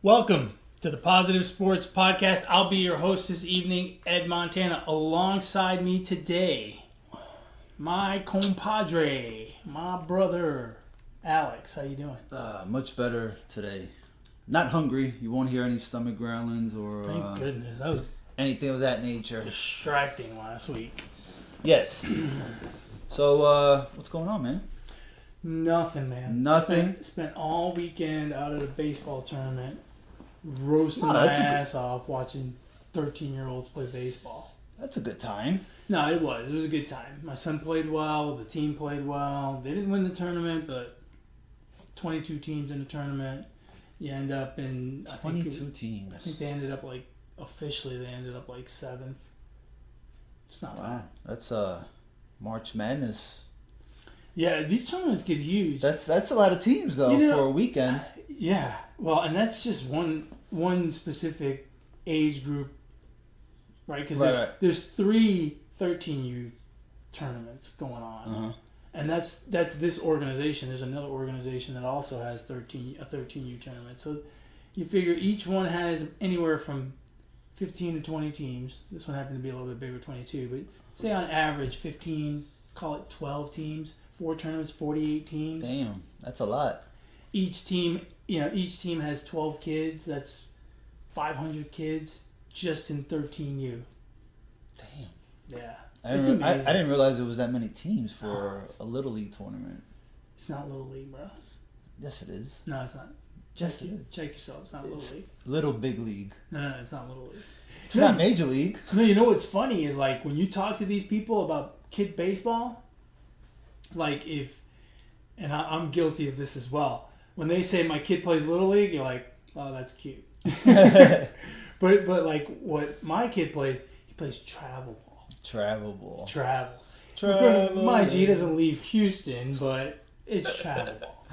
Welcome to the Positive Sports Podcast. I'll be your host this evening, Ed Montana. Alongside me today, my compadre, my brother, Alex. How you doing? Much better today. Not hungry. You won't hear any stomach growlings or Thank goodness. That was anything of that nature. distracting last week. Yes. So, what's going on, man? Nothing, man. Nothing? Spent all weekend out at a baseball tournament, roasting my ass off watching 13-year-olds play baseball. That's a good time. No, it was. It was a good time. My son played well. The team played well. They didn't win the tournament, but 22 teams in the tournament. You end up in... 22 teams. I think they ended up officially they ended up 7th. It's not bad. That's March Madness. Yeah, these tournaments get huge. That's a lot of teams, though, for a weekend. Yeah. Well, and that's just one specific age group, right? Because there's 3 13U tournaments going on. Uh-huh. And that's this organization. There's another organization that also has a 13U tournament. So you figure each one has anywhere from 15 to 20 teams. This one happened to be a little bit bigger, 22. But say on average 15, call it 12 teams. 4 tournaments, 48 teams. Damn, that's a lot. Each team has 12 kids. That's 500 kids just in 13U. Damn. Yeah. I didn't realize there was that many teams for a Little League tournament. It's not Little League, bro. Yes, it is. No, it's not. Yes, it is. Check yourself. It's not Little League. Little Big League. No, it's not Little League. It's not Major League. No, you know what's funny is when you talk to these people about kid baseball, and I'm guilty of this as well. When they say my kid plays Little League, you're like, oh, that's cute. but what my kid plays, he plays travel ball. Travel. Mind you, he doesn't leave Houston, but it's travel ball.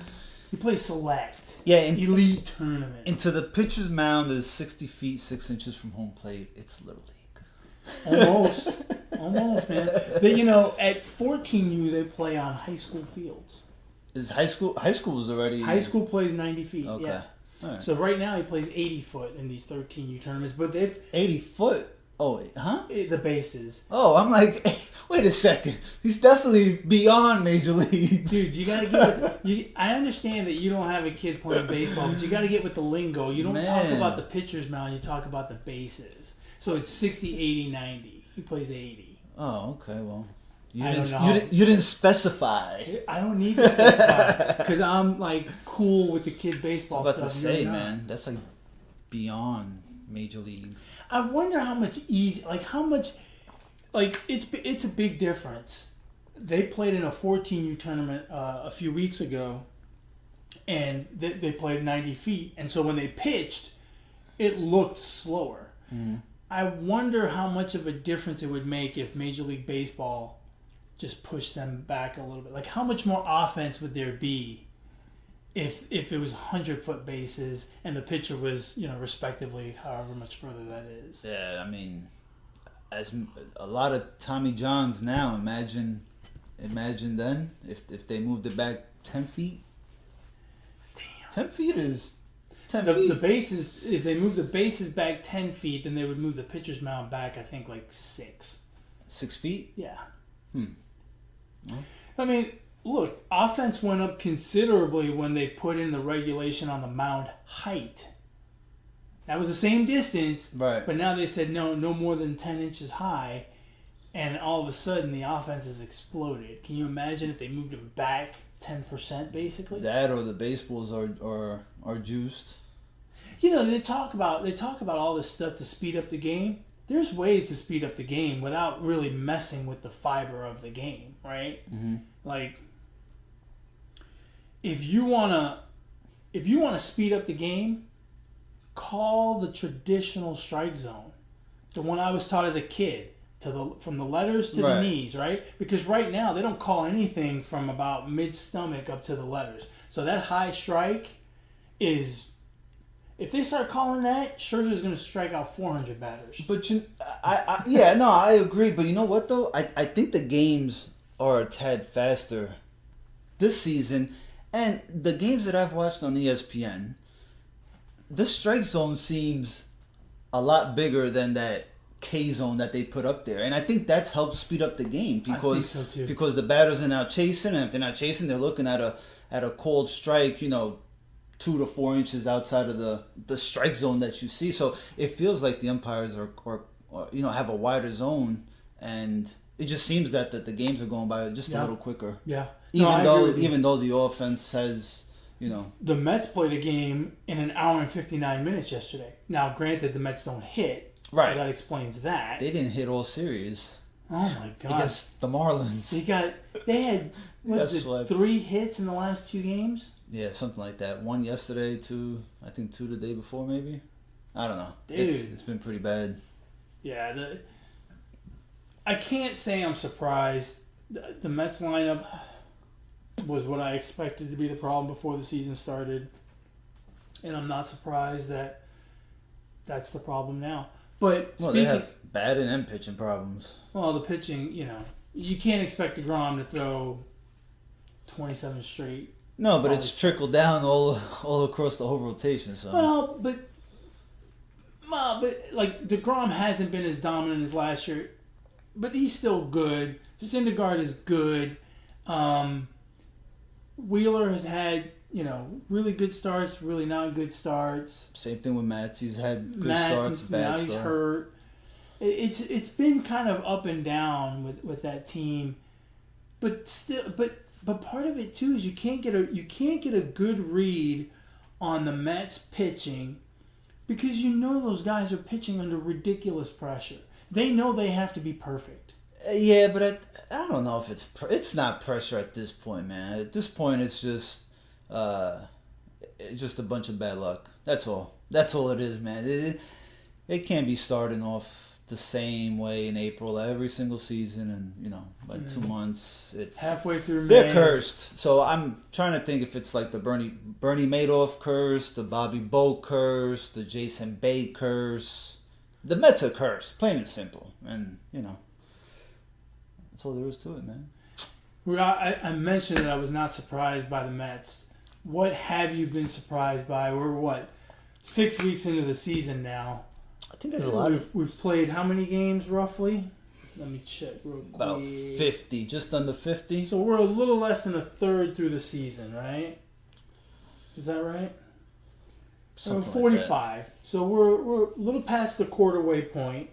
He plays select. Yeah, elite tournament. Into the pitcher's mound is 60 feet 6 inches from home plate. It's Little League. Almost, man. At 14U they play on high school fields. Is high school is already... High school plays 90 feet, okay. Yeah. All right. So right now he plays 80 foot in these 13U tournaments, but they've... 80 foot? Oh, huh? The bases. Oh, I'm like, wait a second. He's definitely beyond Major Leagues. Dude, you gotta get... I understand that you don't have a kid playing baseball, but you gotta get with the lingo. You don't talk about the pitcher's mound, you talk about the bases. So it's 60, 80, 90. He plays 80. Oh, okay. Well, you didn't specify. I don't need to specify because I'm cool with the kid baseball stuff. I was stuff. about to say, man, that's beyond Major League. I wonder how much it's a big difference. They played in a 14U tournament a few weeks ago, and they played 90 feet, and so when they pitched, it looked slower. Mm-hmm. I wonder how much of a difference it would make if Major League Baseball just pushed them back a little bit. How much more offense would there be if it was 100-foot bases and the pitcher was, respectively, however much further that is? Yeah, I mean, as a lot of Tommy Johns now, imagine then if they moved it back 10 feet. Damn. 10 feet is... The bases, if they move the bases back 10 feet, then they would move the pitcher's mound back, I think, 6. 6 feet? Yeah. Well. I mean, look, offense went up considerably when they put in the regulation on the mound height. That was the same distance, right? But now they said no more than 10 inches high, and all of a sudden the offense has exploded. Can you imagine if they moved it back 10%, basically? That or the baseballs are juiced. They talk about all this stuff to speed up the game. There's ways to speed up the game without really messing with the fiber of the game, right? Mm-hmm. If you wanna speed up the game, call the traditional strike zone, the one I was taught as a kid, from the letters to the knees, right? Because right now they don't call anything from about mid-stomach up to the letters. So that high strike is... If they start calling that, Scherzer's going to strike out 400 batters. But I agree. But you know what though? I think the games are a tad faster this season, and the games that I've watched on ESPN, this strike zone seems a lot bigger than that K zone that they put up there, and I think that's helped speed up the game because I think so too. because the batters are now chasing, and if they're not chasing, they're looking at a cold strike, 2 to 4 inches outside of the strike zone that you see. So it feels like the umpires are have a wider zone, and it just seems that the games are going by just a little quicker. Yeah. Even though the offense has, The Mets played a game in an hour and 59 minutes yesterday. Now, granted, the Mets don't hit. Right. So that explains that. They didn't hit all series. Oh my God. Against the Marlins. They had 3 hits in the last 2 games? Yeah, something like that. 1 yesterday, 2 the day before maybe. I don't know. Dude. It's been pretty bad. Yeah, I can't say I'm surprised. The Mets lineup was what I expected to be the problem before the season started. And I'm not surprised that that's the problem now. But they have batting and pitching problems. Well, the pitching, you can't expect DeGrom to throw 27 straight. No, but it's trickled down all across the whole rotation. So. Well, but like DeGrom hasn't been as dominant as last year, but he's still good. Syndergaard is good. Wheeler has had really good starts, really not good starts. Same thing with Matz. He's had good starts, bad now he's hurt. It's been kind of up and down with that team, but still, but part of it too is you can't get a good read on the Mets pitching because those guys are pitching under ridiculous pressure. They know they have to be perfect. Yeah, but I don't know if it's not pressure at this point, man. At this point, it's just a bunch of bad luck. That's all. That's all it is, man. It can't be starting off the same way in April every single season, and by 2 months, it's halfway through. They're cursed. So I'm trying to think if it's like the Bernie Madoff curse, the Bobby Bo curse, the Jason Bay curse. The Mets are cursed, plain and simple, and that's all there is to it, man. I mentioned that I was not surprised by the Mets. What have you been surprised by? We're 6 weeks into the season now. I think there's a lot. We've played how many games roughly? Let me check real quick. About 50, just under 50. So we're a little less than a third through the season, right? Is that right? So 45. Like so we're a little past the quarter-way point.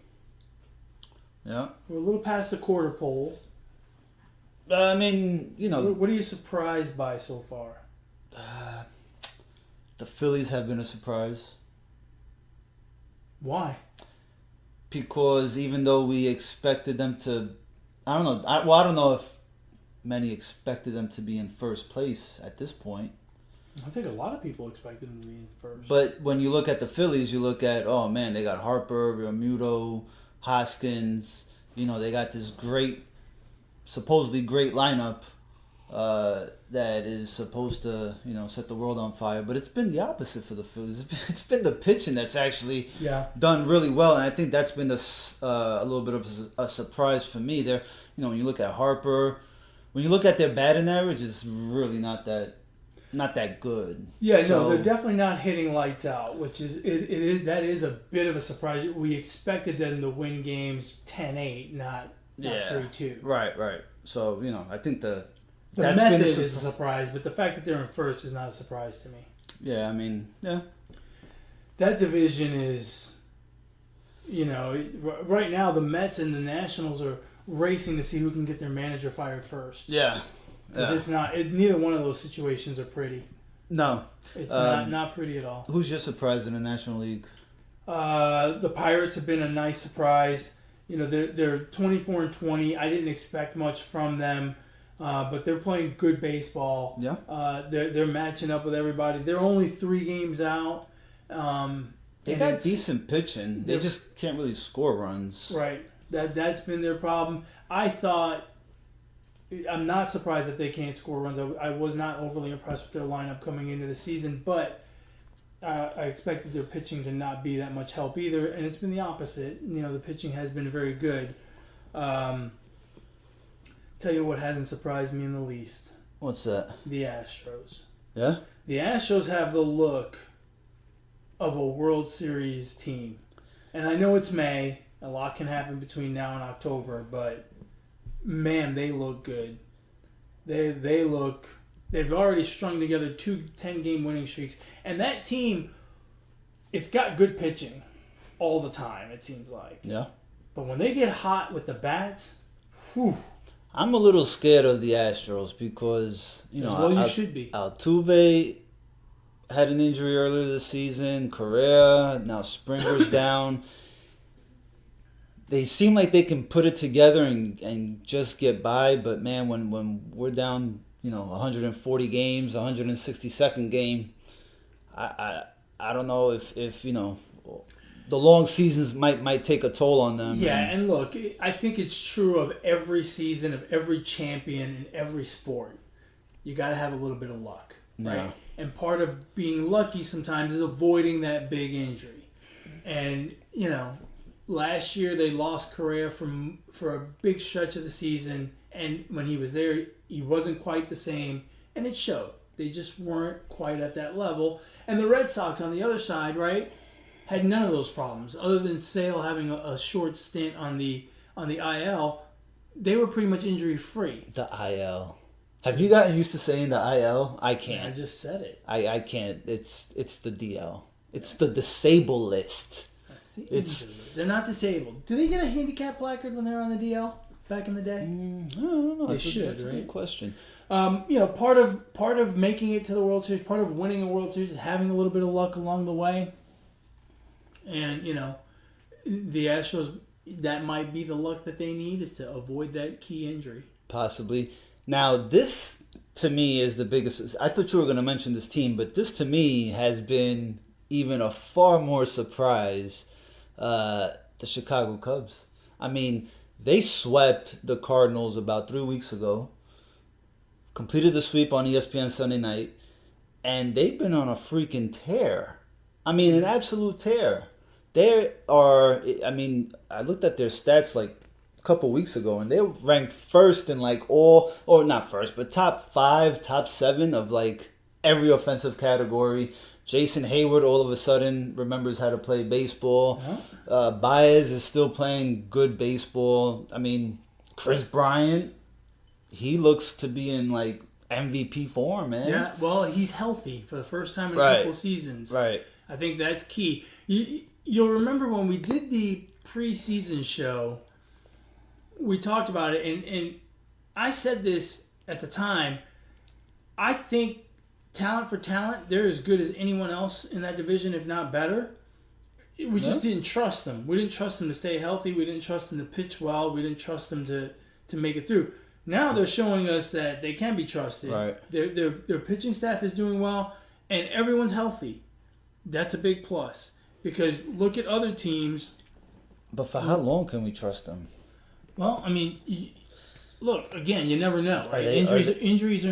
Yeah. We're a little past the quarter pole. I mean, What are you surprised by so far? The Phillies have been a surprise. Why? Because even though we expected them to, I don't know. I don't know if many expected them to be in first place at this point. I think a lot of people expected them to be in first. But when you look at the Phillies, you look at, oh man, they got Harper, Realmuto, Hoskins. They got this supposedly great lineup that is supposed to, set the world on fire. But it's been the opposite for the Phillies. It's been the pitching that's actually done really well, and I think that's been a little bit of a surprise for me. There, when you look at Harper, when you look at their batting average, it's really not that good. Yeah, no, they're definitely not hitting lights out, which is that is a bit of a surprise. We expected them to win games 10-8, not 3-2. Right. So, I think the method is a surprise, but the fact that they're in first is not a surprise to me. Yeah, I mean, yeah. That division is, right now the Mets and the Nationals are racing to see who can get their manager fired first. Yeah. Because it's not. Neither one of those situations are pretty. No, it's not pretty at all. Who's your surprise in the National League? The Pirates have been a nice surprise. They're 24-20. I didn't expect much from them, but they're playing good baseball. Yeah. They're matching up with everybody. They're only 3 games out. They got decent pitching. They just can't really score runs. Right. That's been their problem. I'm not surprised that they can't score runs. I was not overly impressed with their lineup coming into the season, but I expected their pitching to not be that much help either, and it's been the opposite. The pitching has been very good. Tell you what hasn't surprised me in the least. What's that? The Astros. Yeah? The Astros have the look of a World Series team. And I know it's May. A lot can happen between now and October, but man, they look good. They've already strung together 2 10-game winning streaks. And that team, it's got good pitching all the time, it seems like. Yeah. But when they get hot with the bats, whew. I'm a little scared of the Astros because, you should be. Altuve had an injury earlier this season. Correa, now Springer's down. They seem like they can put it together and just get by, but man, when we're down, 140 games, 162nd game, I don't know if the long seasons might take a toll on them. Yeah, and look, I think it's true of every season, of every champion in every sport. You got to have a little bit of luck, right? Yeah. And part of being lucky sometimes is avoiding that big injury. And, last year they lost Correa for a big stretch of the season, and when he was there, he wasn't quite the same, and it showed. They just weren't quite at that level. And the Red Sox on the other side, right, had none of those problems. Other than Sale having a short stint on the IL, they were pretty much injury free. The IL. Have you gotten used to saying the IL? I can't. I just said it. I can't. It's the DL. It's the disabled list. That's the injury. They're not disabled. Do they get a handicap placard when they're on the DL back in the day? I don't know. They should, That's a good question. Part of making it to the World Series, part of winning a World Series is having a little bit of luck along the way. And, the Astros, that might be the luck that they need, is to avoid that key injury. Possibly. Now, this, to me, is the biggest... I thought you were going to mention this team, but this, to me, has been even a far more surprise. The Chicago Cubs. I mean, they swept the Cardinals about 3 weeks ago, completed the sweep on ESPN Sunday night, and they've been on a freaking tear. I mean, an absolute tear. I looked at their stats like a couple weeks ago, and they were ranked first in not first, but top 5, top 7 of every offensive category. Jason Hayward all of a sudden remembers how to play baseball. Baez is still playing good baseball. I mean, Chris Bryant, he looks to be in MVP form, man. Yeah, well, he's healthy for the first time in a couple seasons. Right. I think that's key. You'll remember when we did the preseason show, we talked about it, and I said this at the time. I think talent for talent, they're as good as anyone else in that division, if not better. We just didn't trust them. We didn't trust them to stay healthy. We didn't trust them to pitch well. We didn't trust them to make it through. Now they're showing us that they can be trusted. Right. Their pitching staff is doing well, and everyone's healthy. That's a big plus. Because look at other teams. But for how long can we trust them? Well, I mean, look, again, you never know. Right? Injuries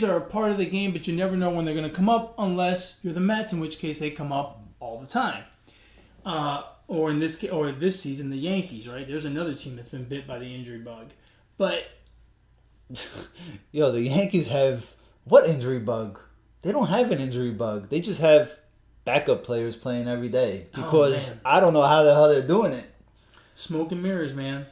are a part of the game, but you never know when they're going to come up unless you're the Mets, in which case they come up all the time. Or in this case, or this season, the Yankees, right? There's another team that's been bit by the injury bug. But the Yankees have what injury bug? They don't have an injury bug. They just have backup players playing every day because I don't know how the hell they're doing it. Smoke and mirrors, man.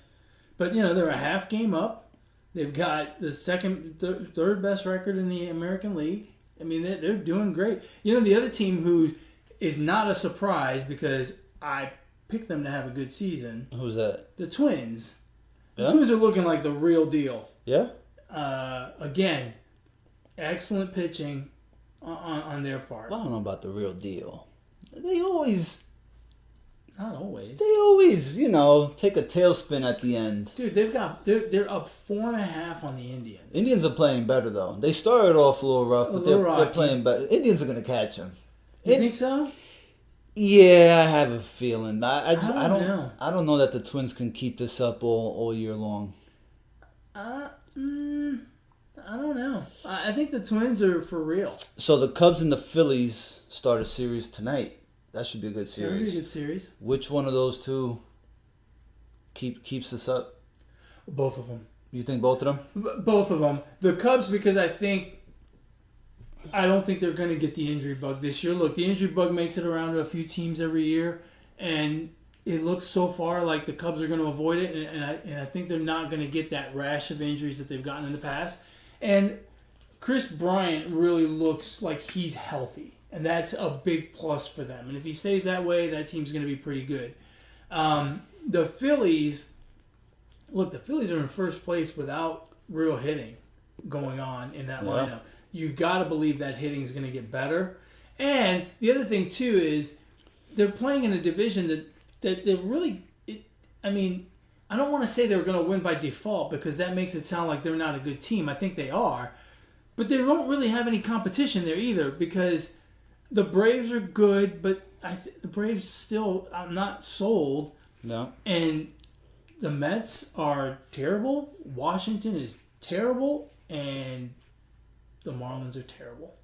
But they're a half game up. They've got the third best record in the American League. I mean, they're doing great. The other team who is not a surprise because I picked them to have a good season. Who's that? The Twins. The Twins are looking like the real deal. Yeah. Again, excellent pitching on their part. Well, I don't know about the real deal. They always... Not always. They always, take a tailspin at the end. Dude, they're up 4.5 on the Indians. Indians are playing better though. They started off a little rough, but they're playing better. Indians are gonna catch them. You think so? Yeah, I have a feeling. I don't know. I don't know that the Twins can keep this up all year long. I don't know. I think the Twins are for real. So the Cubs and the Phillies start a series tonight. That should be a good series. That would be a good series. Which one of those two keeps us up? Both of them. You think both of them? Both of them. The Cubs, because I think I don't think they're going to get the injury bug this year. Look, the injury bug makes it around to a few teams every year, and it looks so far like the Cubs are going to avoid it, and I think they're not going to get that rash of injuries that they've gotten in the past. And Chris Bryant really looks like he's healthy, and that's a big plus for them. And if he stays that way, that team's going to be pretty good. The Phillies, look, the Phillies are in first place without real hitting going on in that lineup. You got to believe that hitting is going to get better. And the other thing, too, is they're playing in a division that they're really... I don't want to say they're going to win by default because that makes it sound like they're not a good team. I think they are. But they don't really have any competition there either because the Braves are good, but the Braves still... I'm not sold. No. And the Mets are terrible. Washington is terrible. And the Marlins are terrible.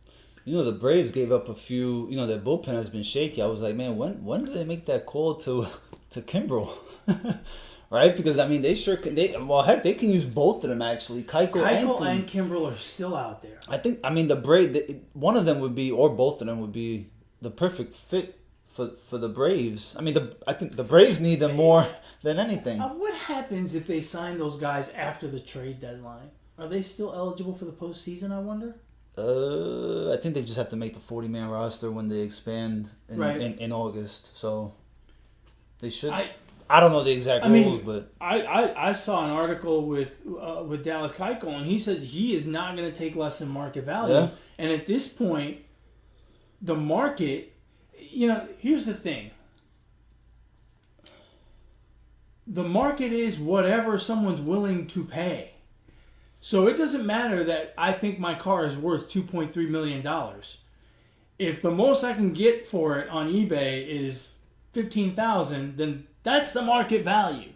The Braves gave up a few. Their bullpen has been shaky. I was like, man, when do they make that call to Kimbrel? Right? Because they sure can. Heck, they can use both of them actually. Keuchel and Kimbrel are still out there. I think. The Braves. One of them would be, or both of them would be, the perfect fit for the Braves. I think the Braves need them more than anything. What happens if they sign those guys after the trade deadline? Are they still eligible for the postseason, I wonder? I think they just have to make the 40-man roster when they expand in August. So they should. I don't know the exact rules, but I saw an article with Dallas Keuchel, and he says he is not going to take less than market value. Yeah. And at this point, the market, here's the thing. The market is whatever someone's willing to pay. So it doesn't matter that I think my car is worth $2.3 million. If the most I can get for it on eBay is $15,000, then that's the market value.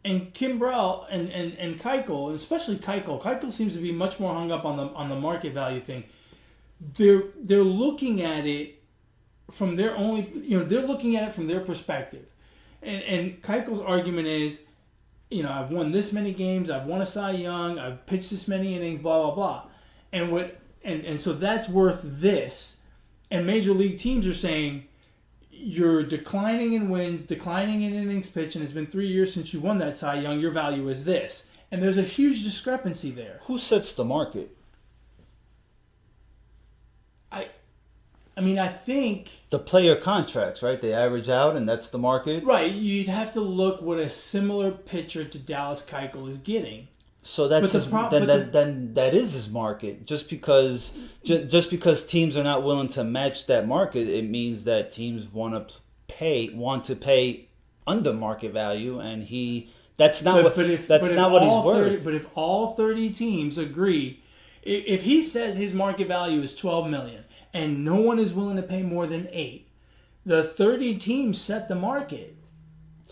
And Kimbrel and Keuchel, and especially Keuchel seems to be much more hung up on the market value thing. They're looking at it from their they're looking at it from their perspective. And Keuchel's argument is, I've won this many games, I've won a Cy Young, I've pitched this many innings, blah blah blah, and so that's worth this. And major league teams are saying you're declining in wins, declining in innings pitched, and it's been 3 years since you won that Cy Young. Your value is this, and there's a huge discrepancy there. Who sets the market? I think... The player contracts, right? They average out, and that's the market? Right. You'd have to look what a similar pitcher to Dallas Keuchel is getting. So that's then that is his market. Just because teams are not willing to match that market, it means that teams want to pay under market value, and that's not what he's worth. But if all 30 teams agree, if he says his market value is $12 million, and no one is willing to pay more than $8 million, the 30 teams set the market.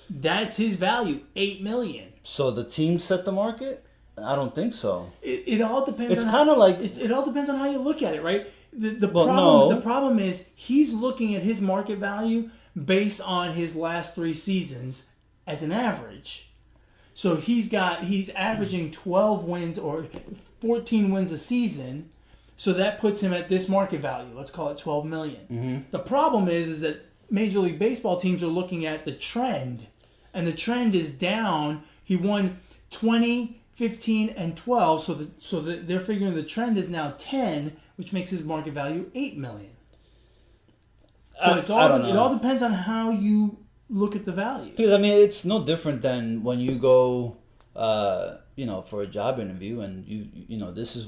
That's his value, $8 million. So the teams set the market? I don't think so. It all depends. It's kind of like it all depends on how you look at it, right? The problem is he's looking at his market value based on his last 3 seasons as an average. So he's averaging 12 wins or 14 wins a season. So that puts him at this market value. Let's call it $12 million. Mm-hmm. The problem is that Major League Baseball teams are looking at the trend, and the trend is down. He won 20, 15, and 12, so that they're figuring the trend is now 10, which makes his market value $8 million. So it all depends on how you look at the value. Because it's no different than when you go, for a job interview, and this is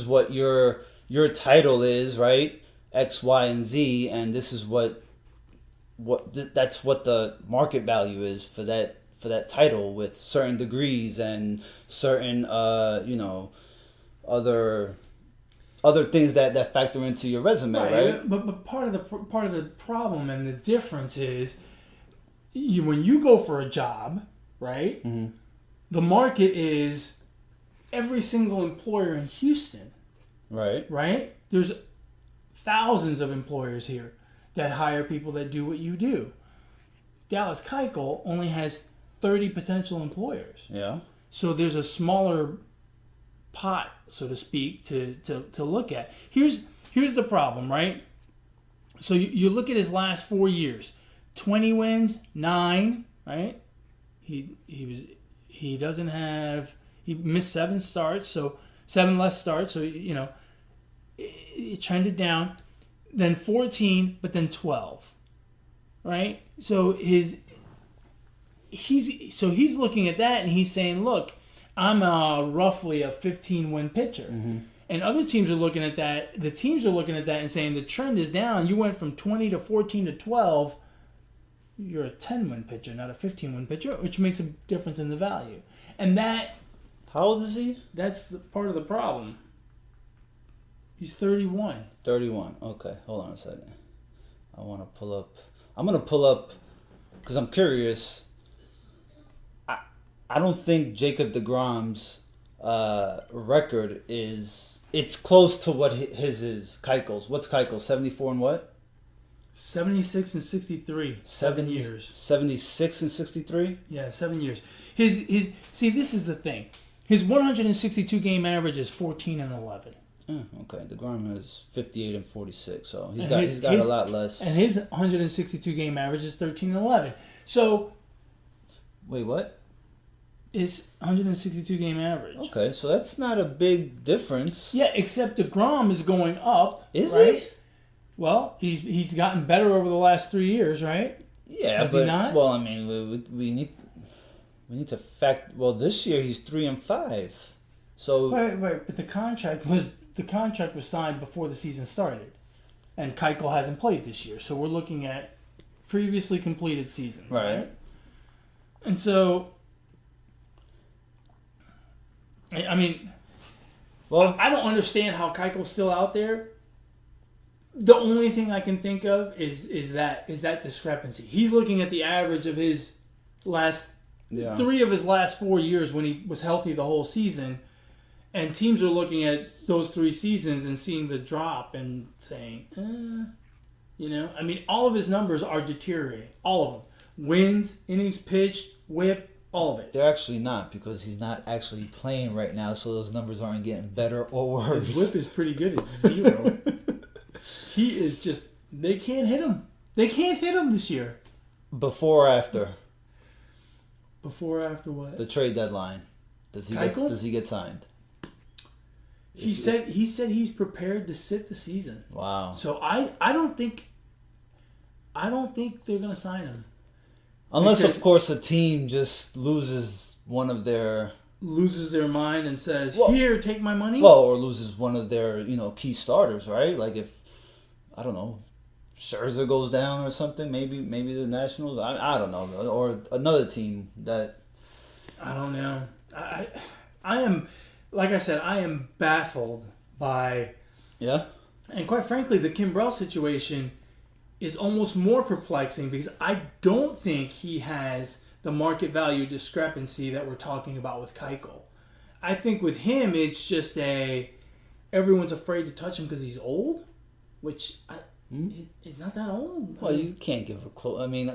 what your title is, right? X, Y, and Z, and this is that's what the market value is for that title, with certain degrees and certain other things that factor into your resume, right? But part of the problem and the difference is when you go for a job, right? Mm-hmm. The market is every single employer in Houston. Right. Right? There's thousands of employers here that hire people that do what you do. Dallas Keuchel only has 30 potential employers. Yeah. So there's a smaller pot, so to speak, to look at. Here's here's the problem, right? So you look at his last 4 years, 20 wins, 9, right? He missed 7 starts, so 7 less starts, so it trended down. Then 14, but then 12, right? So he's looking at that and he's saying, look, I'm roughly a 15-win pitcher. Mm-hmm. And other teams are looking at that. The teams are looking at that and saying the trend is down. You went from 20 to 14 to 12. You're a 10-win pitcher, not a 15-win pitcher, which makes a difference in the value. And that... How old is he? That's part of the problem. He's 31. 31. Okay, hold on a second. I'm going to pull up, because I'm curious. I don't think Jacob deGrom's record is... It's close to what his is. Keuchel's. What's Keuchel? 74 and what? 76 and 63. 7 years. 76 and 63? Yeah, 7 years. His see, this is the thing. His 162 game average is 14 and 11. Okay, DeGrom has 58 and 46, so he's got a lot less. And his 162 game average is 13 and 11. So, wait, what? His 162 game average. Okay, so that's not a big difference. Yeah, except DeGrom is going up. Is right? he? Well, he's gotten better over the last 3 years, right? Yeah, Has he not? Well, I mean, we need to fact. Well, this year he's 3 and 5. So wait, but the contract was signed before the season started, and Keuchel hasn't played this year. So we're looking at previously completed seasons, right? And so, I mean, well, I don't understand how Keuchel's still out there. The only thing I can think of is that discrepancy. He's looking at the average of his last 3 of his last 4 years when he was healthy the whole season, and teams are looking at those 3 seasons and seeing the drop and saying, I mean, all of his numbers are deteriorating. All of them. Wins, innings pitched, whip, all of it. They're actually not, because he's not actually playing right now, so those numbers aren't getting better or worse. His whip is pretty good. It's 0. He is just... They can't hit him. They can't hit him this year. Before or after? Before or after what? The trade deadline. Does he get signed? He said he's prepared to sit the season. Wow. So I don't think they're gonna sign him. Unless, of course, a team just loses their mind and says, "Here, take my money." Well, or loses one of their key starters, right? Like if I don't know, Scherzer goes down or something. Maybe the Nationals. I don't know, or another team that. I don't know. I am, like I said, I am baffled by. Yeah. And quite frankly, the Kimbrel situation is almost more perplexing because I don't think he has the market value discrepancy that we're talking about with Keuchel. I think with him, it's just everyone's afraid to touch him because he's old, which he's not that old. Well, you can't give a close. I mean,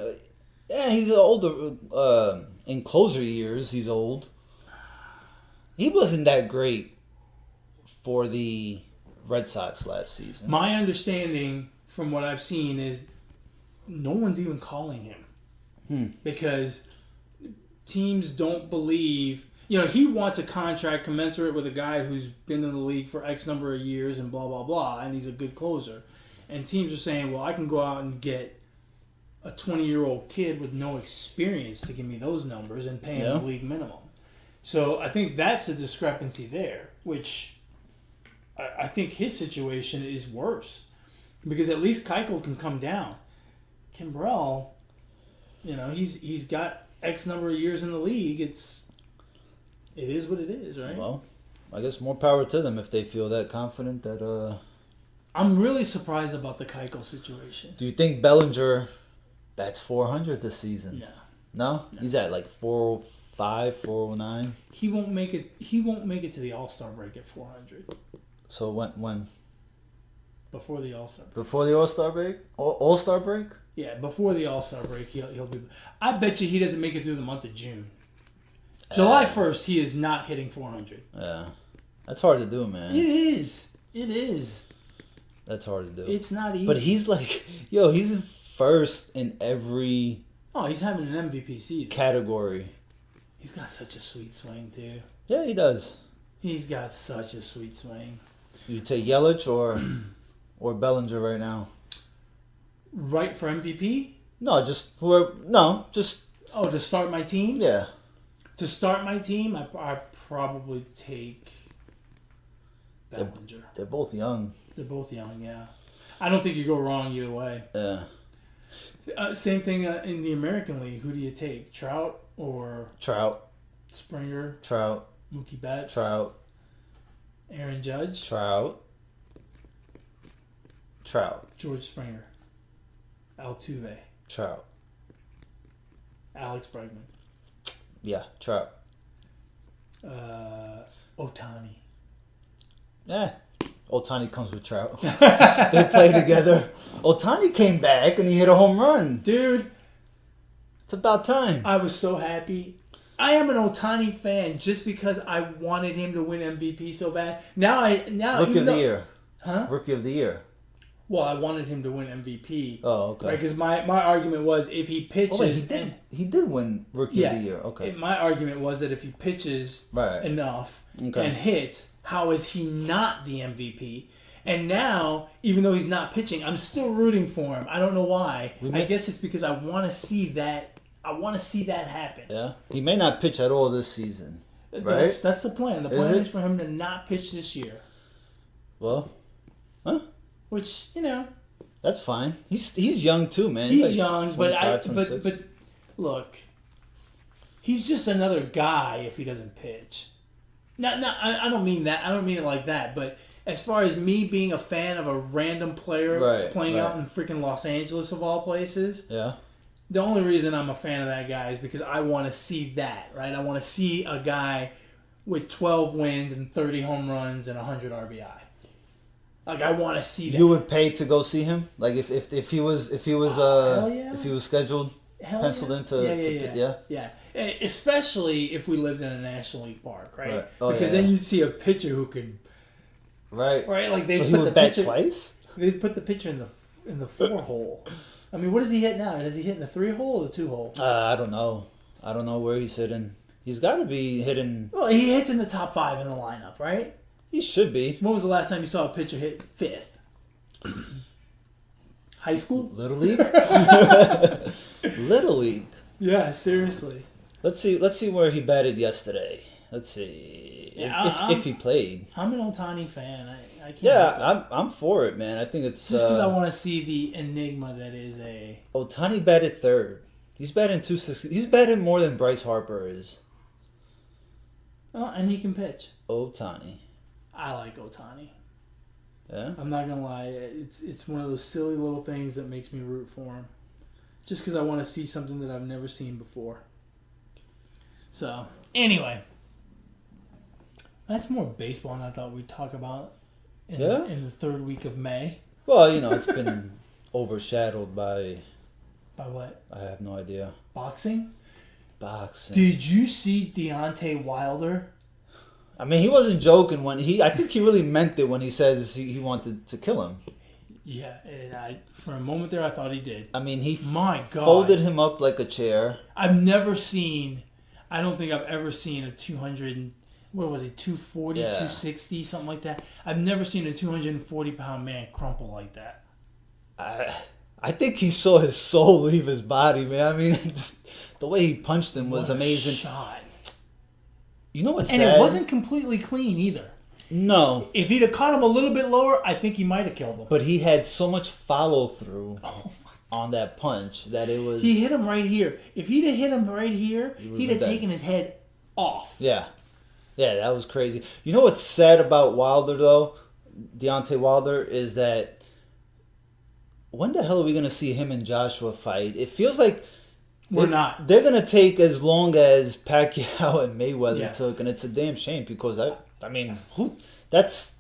he's older. In closer years, he's old. He wasn't that great for the Red Sox last season. My understanding from what I've seen is no one's even calling him because teams don't believe. He wants a contract commensurate with a guy who's been in the league for X number of years and blah, blah, blah, and he's a good closer. And teams are saying, well, I can go out and get a 20-year-old kid with no experience to give me those numbers and pay him the league minimum. So I think that's a discrepancy there, which I think his situation is worse because at least Keuchel can come down. Kimbrel, he's got X number of years in the league. It is what it is, right? Well, I guess more power to them if they feel that confident that. I'm really surprised about the Keuchel situation. Do you think Bellinger bats 400 this season? No? He's at like 405, 409. He won't make it. He won't make it to the All-Star break at 400. So when? Before the All-Star break. Before the All-Star break? All-Star break? Yeah, before the All-Star break, he'll be. I bet you he doesn't make it through the month of June. July 1st, he is not hitting 400. Yeah, that's hard to do, man. It is. That's hard to do. It's not easy. But he's like, he's in first in every. Oh, he's having an MVP season. Category. He's got such a sweet swing too. Yeah, he does. He's got such a sweet swing. You take Yelich or Bellinger right now? Right for MVP? No, just. Oh, to start my team? Yeah. To start my team, I probably take Bellinger. They're both young. They're both young, yeah. I don't think you go wrong either way. Yeah. Same thing in the American League. Who do you take? Trout or Trout? Springer? Trout. Mookie Betts? Trout. Aaron Judge? Trout. George Springer? Altuve? Trout. Alex Bregman? Yeah, Trout. Ohtani? Yeah. Ohtani comes with Trout. They play together. Ohtani came back and he hit a home run. Dude. It's about time. I was so happy. I am an Ohtani fan just because I wanted him to win MVP so bad. Rookie of the year. Huh? Rookie of the year. Well, I wanted him to win MVP. Oh, okay. Right, because my argument was if he pitches... Oh, wait, he did win Rookie of the Year. Okay. My argument was that if he pitches enough and hits, how is he not the MVP? And now, even though he's not pitching, I'm still rooting for him. I don't know why. I guess it's because I want to see that. I want to see that happen. Yeah. He may not pitch at all this season. Right? That's the plan. The plan is for him to not pitch this year. Well, huh? Which, that's fine. He's young too, man. He's young, but look, he's just another guy if he doesn't pitch. I don't mean that. I don't mean it like that. But as far as me being a fan of a random player playing out in freaking Los Angeles of all places, the only reason I'm a fan of that guy is because I want to see that, right? I want to see a guy with 12 wins and 30 home runs and 100 RBI. Like, I want to see that. You would pay to go see him? Like if he was if he was scheduled, penciled into yeah. Especially if we lived in a National League park, right? Oh, because then you'd see a pitcher who could right. Like they so put he would the bat pitcher, twice? They'd put the pitcher in the 4-hole. I mean, what does he hit now? Does he hit in the 3-hole or the 2-hole? I don't know. I don't know where he's hitting. He's got to be hitting. Well, he hits in the top 5 in the lineup, right? He should be. When was the last time you saw a pitcher hit 5th? High school? Little League? Little League. Yeah, seriously. Let's see where he batted yesterday. Let's see. If he played. I'm an Ohtani fan. I can't. Yeah, I'm for it, man. I think it's just because I want to see the enigma that is a Ohtani batted 3rd. He's batting 260. He's batting more than Bryce Harper is. Oh, and he can pitch. Ohtani. I like Ohtani. Yeah? I'm not gonna lie. It's one of those silly little things that makes me root for him. Just because I want to see something that I've never seen before. So, anyway. That's more baseball than I thought we'd talk about in the 3rd week of May. Well, it's been overshadowed by... By what? I have no idea. Boxing? Boxing. Did you see Deontay Wilder? I mean, he wasn't joking when I think he really meant it when he says he wanted to kill him. Yeah, and for a moment there, I thought he did. I mean, he folded him up like a chair. I don't think I've ever seen a 200, what was it, 240, 260, something like that. I've never seen a 240-pound man crumple like that. I think he saw his soul leave his body, man. I mean, just the way he punched him was amazing. Shot. You know what's sad? And it wasn't completely clean either. No. If he'd have caught him a little bit lower, I think he might have killed him. But he had so much follow-through on that punch that it was... He hit him right here. If he'd have hit him right here, he'd have taken his head off. Yeah. Yeah, that was crazy. You know what's sad about Wilder, though? Deontay Wilder, is that when the hell are we going to see him and Joshua fight? It feels like... We're not. They're going to take as long as Pacquiao and Mayweather took, and it's a damn shame because, I mean, who else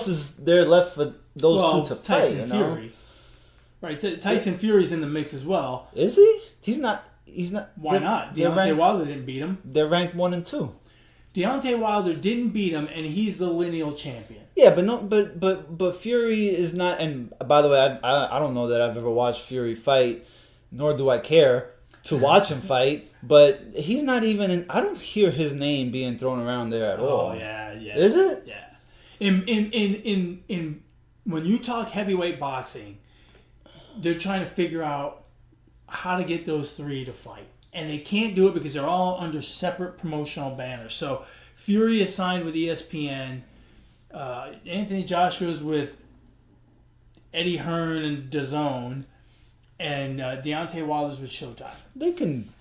is there left for those two to fight? Tyson Fury. Right, Tyson Fury's in the mix as well. Is he? He's not. Why not? Deontay Wilder didn't beat him. They're ranked 1 and 2. Deontay Wilder didn't beat him, and he's the lineal champion. Yeah, but Fury is not. And by the way, I don't know that I've ever watched Fury fight, nor do I care to watch him fight. But he's not even. I don't hear his name being thrown around there at all. Oh yeah. Is it? Yeah. In when you talk heavyweight boxing, they're trying to figure out how to get those three to fight, and they can't do it because they're all under separate promotional banners. So Fury is signed with ESPN. Anthony Joshua's with Eddie Hearn and DAZN, and Deontay Wilder's with Showtime. They can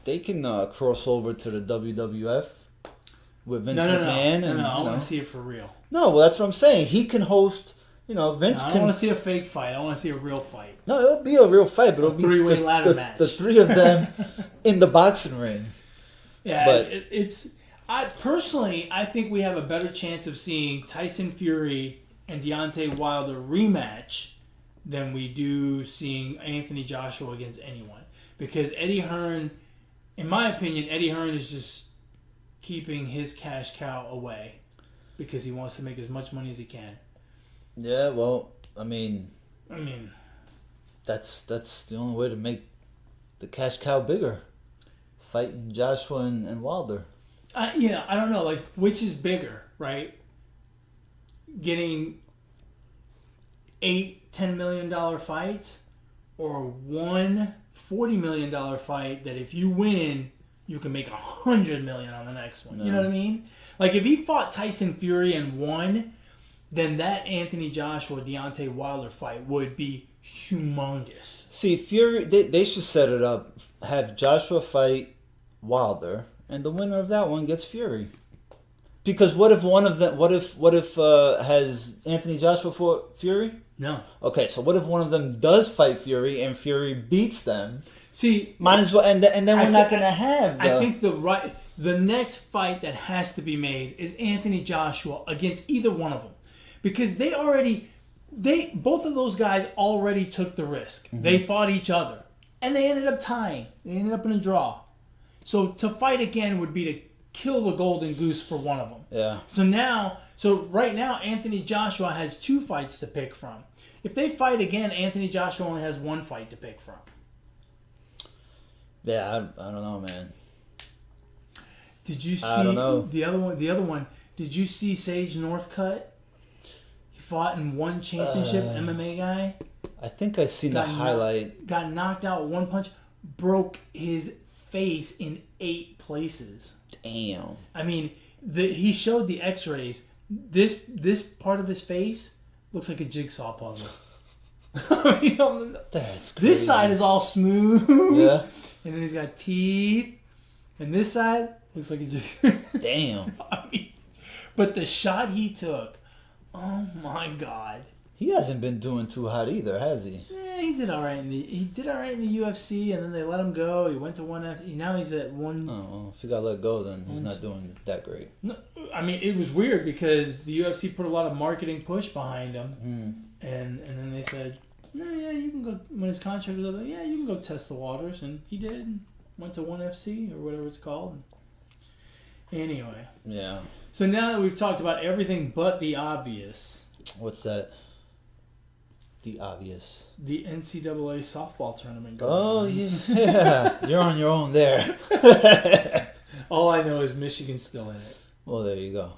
cross over to the WWF with Vince McMahon. No, I want to see it for real. No, well, that's what I'm saying. He can host. Vince I don't want to see a fake fight. I want to see a real fight. No, it'll be a real fight, but it'll be three-way ladder match. The three of them in the boxing ring. Yeah, but I think we have a better chance of seeing Tyson Fury and Deontay Wilder rematch than we do seeing Anthony Joshua against anyone. Because Eddie Hearn, in my opinion, Eddie Hearn is just keeping his cash cow away because he wants to make as much money as he can. Yeah, well, I mean, that's the only way to make the cash cow bigger. Fighting Joshua and Wilder. I don't know, like, which is bigger, right? Getting 8 $10 million fights, or one $40 million fight that if you win, you can make $100 million on the next one. No. You know what I mean? Like, if he fought Tyson Fury and won, then that Anthony Joshua Deontay Wilder fight would be humongous. See, Fury, they should set it up. Have Joshua fight Wilder, and the winner of that one gets Fury. Because what if one of them? What if has Anthony Joshua fought Fury? No. Okay, so what if one of them does fight Fury and Fury beats them? See, might as well, and then we're not gonna have. I think the next fight that has to be made is Anthony Joshua against either one of them, because both of those guys already took the risk. Mm-hmm. They fought each other, and they ended up tying. They ended up in a draw. So to fight again would be to kill the golden goose for one of them. Yeah. So right now, Anthony Joshua has 2 fights to pick from. If they fight again, Anthony Joshua only has 1 fight to pick from. Yeah, I don't know, man. Did you see I don't know. the other one? Did you see Sage Northcutt? He fought in one championship, MMA guy. I think I seen the highlight. Got knocked out 1 punch, broke his face in 8 places. Damn. I mean, he showed the X-rays. This part of his face looks like a jigsaw puzzle. That's crazy. This side is all smooth. Yeah. And then he's got teeth. And this side looks like a jigsaw. Damn. But the shot he took, oh my God. He hasn't been doing too hot either, has he? Yeah, he did all right in the UFC, and then they let him go. He went to one after. Now he's at one. Oh, well, if he got let go, then he's not doing that great. No, I mean, it was weird because the UFC put a lot of marketing push behind him, and then they said, "No, yeah, you can go." When his contract was over, yeah, you can go test the waters, and he did. Went to ONE FC or whatever it's called. Anyway. Yeah. So now that we've talked about everything but the obvious. What's that? The obvious. The NCAA softball tournament going on. Yeah. You're on your own there. All I know is Michigan's still in it. Well, there you go.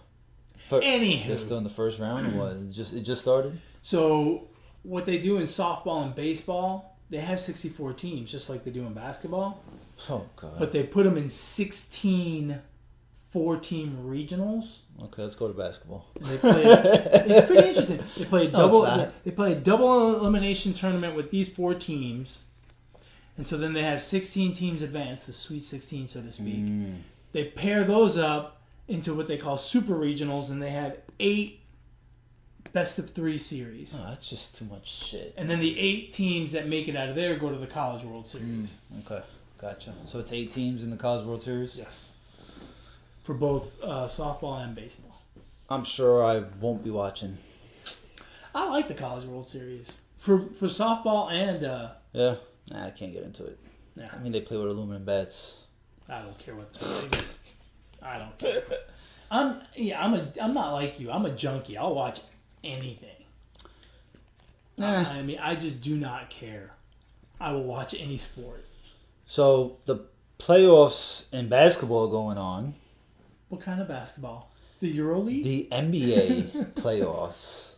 Anywho. They're still in the first round or what? It just started? So, what they do in softball and baseball, they have 64 teams, just like they do in basketball. Oh, God. But they put them in 16 4-team regionals. Okay, let's go to basketball. They play, it's pretty interesting. They play a double elimination tournament with these 4 teams, and so then they have 16 teams advance, the Sweet 16, so to speak. They pair those up into what they call super regionals, and they have 8 best-of-3 series. Oh, that's just too much shit. And then the 8 teams that make it out of there go to the College World Series. Okay, gotcha. So it's 8 teams in the College World Series? Yes. For both softball and baseball. I'm sure I won't be watching. I like the College World Series. For softball and... yeah? Nah, I can't get into it. Yeah. I mean, they play with aluminum bats. I don't care what they do. I don't care. I'm not like you. I'm a junkie. I'll watch anything. I mean, I just do not care. I will watch any sport. So the playoffs in basketball are going on. What kind of basketball? The EuroLeague? The NBA playoffs.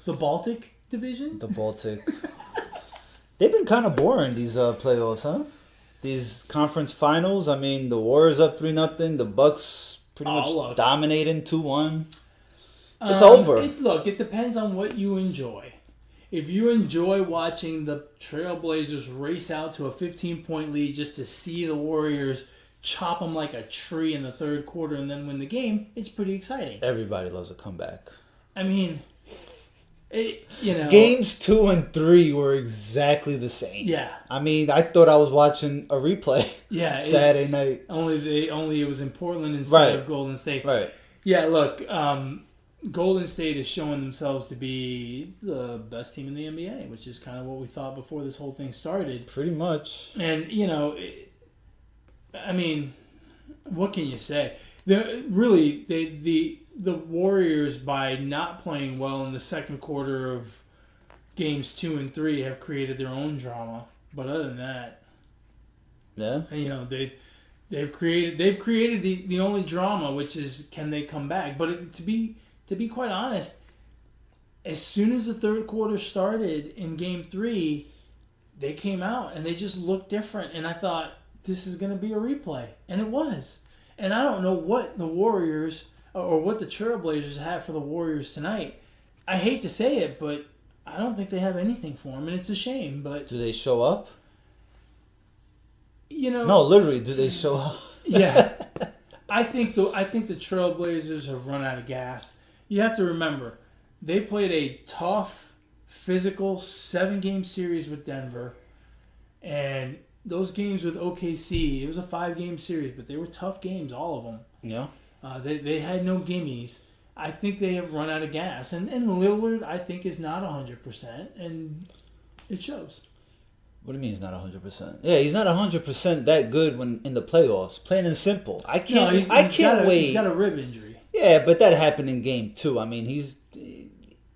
The Baltic division? The Baltic. They've been kind of boring, these playoffs, huh? These conference finals. I mean, the Warriors up 3-0. The Bucks pretty much dominating 2-1. It's over. It depends on what you enjoy. If you enjoy watching the Trailblazers race out to a 15-point lead just to see the Warriors chop them like a tree in the third quarter and then win the game, it's pretty exciting. Everybody loves a comeback. I mean, Games 2 and 3 were exactly the same. Yeah. I mean, I thought I was watching a replay. Yeah. Saturday night. Only it was in Portland instead of Golden State. Right. Yeah, look, Golden State is showing themselves to be the best team in the NBA, which is kind of what we thought before this whole thing started. Pretty much. And, I mean, what can you say? The Warriors, by not playing well in the second quarter of games 2 and 3, have created their own drama. But other than that, they've created the only drama, which is can they come back? But to be quite honest, as soon as the third quarter started in game 3, they came out and they just looked different. And I thought, this is going to be a replay. And it was. And I don't know what the Warriors or what the Trailblazers have for the Warriors tonight. I hate to say it, but I don't think they have anything for them. And it's a shame. But do they show up? No, literally, do they show up? Yeah. I think the Trailblazers have run out of gas. You have to remember, they played a tough, physical 7-game series with Denver, and those games with OKC, it was a 5-game series, but they were tough games, all of them. Yeah. They had no gimmies. I think they have run out of gas, and Lillard, I think, is not 100%, and it shows. What do you mean he's not 100%? Yeah, he's not 100% that good when in the playoffs. Plain and simple. I can't wait. He's got a rib injury. Yeah, but that happened in game 2. I mean, he's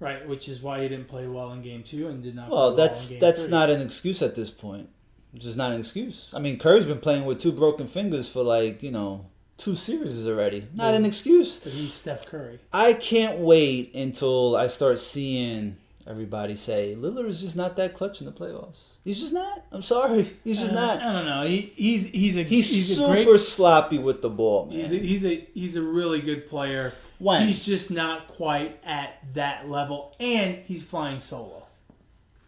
right, which is why he didn't play well in game 2 and did not. Well, play that's well in game 3. Not an excuse at this point. It's just not an excuse. I mean, Curry's been playing with 2 broken fingers for 2 series already. Not an excuse. But he's Steph Curry. I can't wait until I start seeing everybody say Lillard is just not that clutch in the playoffs. He's just not. I'm sorry. He's just not. I don't know. He's super sloppy with the ball, man. He's a really good player. When? He's just not quite at that level, and he's flying solo.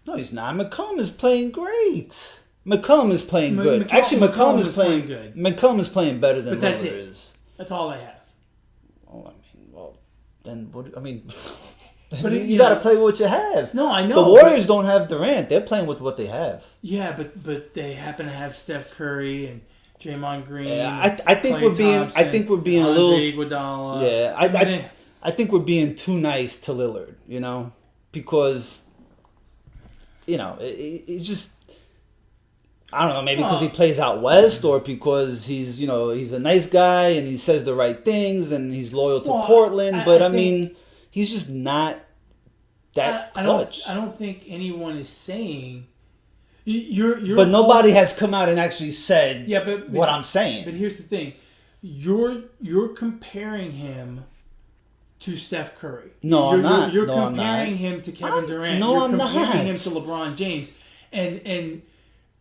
No, he's not. McCollum is playing great. McCollum is playing good. Actually, McCollum is playing good. McCollum is playing better than Lillard is. That's all they have. Oh, then what? I mean. But you got to play with what you have. No, I know. The Warriors don't have Durant. They're playing with what they have. Yeah, but they happen to have Steph Curry and Draymond Green. Yeah, I think we're being. Thompson, I think we're being a little. Iguodala. Yeah, I think we're being too nice to Lillard. Because it's just. I don't know, maybe because he plays out west, or because he's a nice guy and he says the right things and he's loyal to Portland. But I mean. He's just not that clutch. I don't think anyone is saying you're. But nobody has come out and actually said what I'm saying. But here's the thing: you're comparing him to Steph Curry. No, I'm not. You're comparing him to Kevin Durant. No, I'm not. You're comparing him to not. LeBron James, and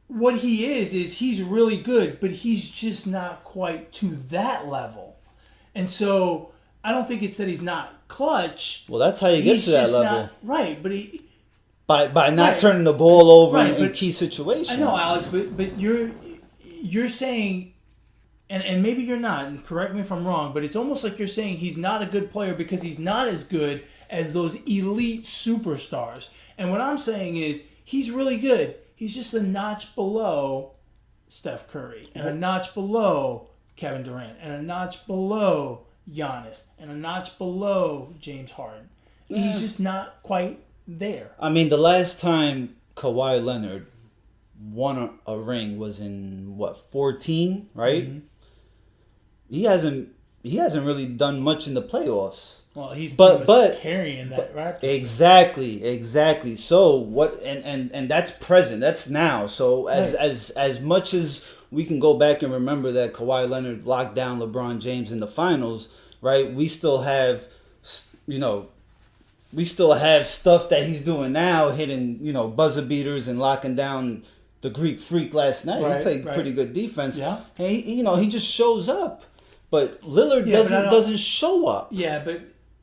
what he is he's really good, but he's just not quite to that level, and so I don't think it's that he's not clutch. Well, that's how you get to that level. Not, right, but he by not turning the ball over in key situations. I know, Alex, but you're saying, and maybe you're not, and correct me if I'm wrong, but it's almost like you're saying he's not a good player because he's not as good as those elite superstars. And what I'm saying is he's really good. He's just a notch below Steph Curry and a notch below Kevin Durant and a notch below Giannis and a notch below James Harden. He's just not quite there. I mean, the last time Kawhi Leonard won a ring was in 14, right? Mm-hmm. He hasn't he hasn't really done much in the playoffs. Well, he's but carrying that Raptors. Exactly. So what? And that's present. That's now. So as much as we can go back and remember that Kawhi Leonard locked down LeBron James in the finals, right? We still have, stuff that he's doing now, hitting, buzzer beaters and locking down the Greek Freak last night. He played pretty good defense. Yeah. And he just shows up. But Lillard doesn't show up. Yeah, but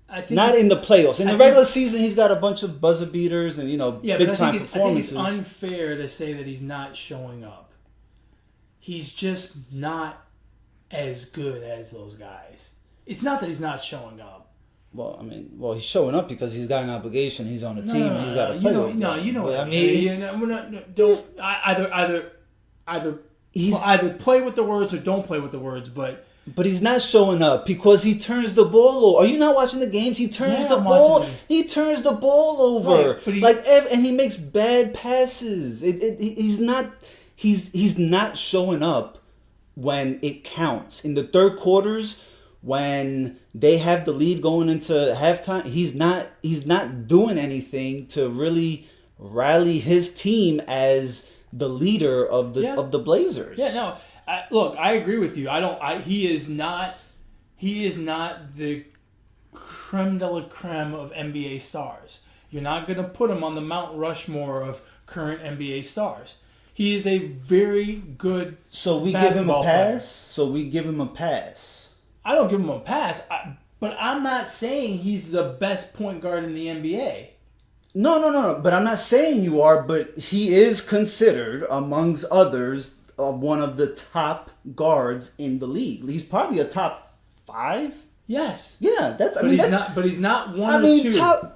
I think not in the playoffs. In the regular season, he's got a bunch of buzzer beaters and big time performances. I think it's unfair to say that he's not showing up. He's just not as good as those guys. It's not that he's not showing up. Well, he's showing up because he's got an obligation. He's on a team and he's got to play. Either play with the words or don't play with the words, but he's not showing up because he turns the ball over. Are you not watching the games? He turns the ball. He turns the ball over, and he makes bad passes. He's not showing up when it counts in the third quarters. When they have the lead going into halftime, he's not doing anything to really rally his team as the leader of the Blazers. Yeah, no. Look, I agree with you. He is not the creme de la creme of NBA stars. You're not going to put him on the Mount Rushmore of current NBA stars. He is a very good. So we give him a pass. I don't give him a pass, but I'm not saying he's the best point guard in the NBA. No. But I'm not saying you are. But he is considered, amongst others, one of the top guards in the league. He's probably a top 5. Yes. Yeah, but he's not one or two.